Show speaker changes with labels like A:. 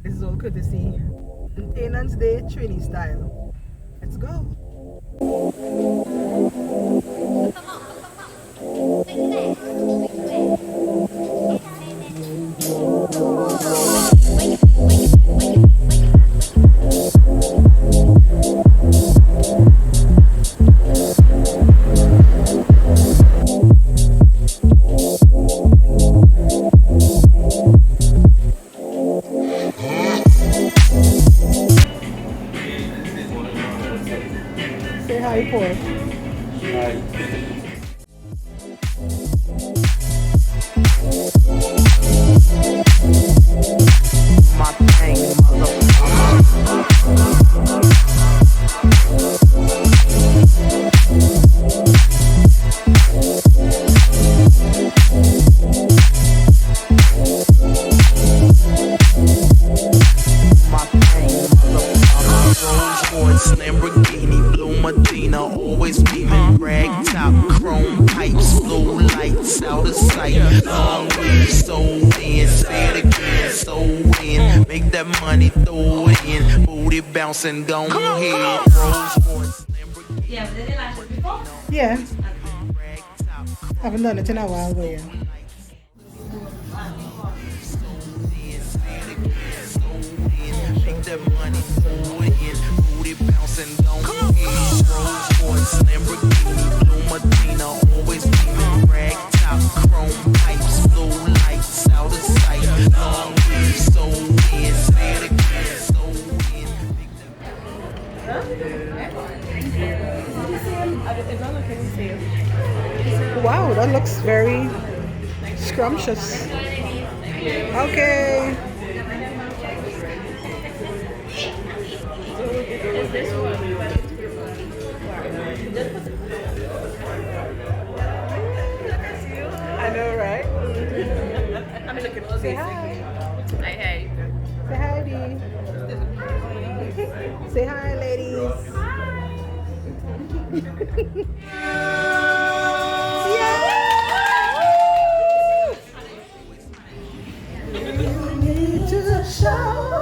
A: This is all courtesy. Maintenance Day, Trini style. Let's go. Say hi, Paul.
B: My thing, Rolls-Royce, Lamborghini, Blue Medina, always beaming, rag top, chrome pipes, blue lights out of sight. Long weed, so in, say it again, so in, make that money, throw it in, booty bouncing, don't hit. Rolls-Royce, Lamborghini.
C: Yeah, did they lash it before?
A: Yeah, haven't done it in a while, but yeah.
B: Make that money, throw it in, booty bouncing, don't hit. Rolls-Royce, Lamborghini, Blue Medina, always beaming, rag top, chrome pipes, blue lights out of sight. Long weed, so in, say it again, so in.
A: Wow, that looks very scrumptious. Okay. I know, right? Say hi.
C: Hey.
A: Say hi, Dee. Say hi, ladies. Yeah! You need to show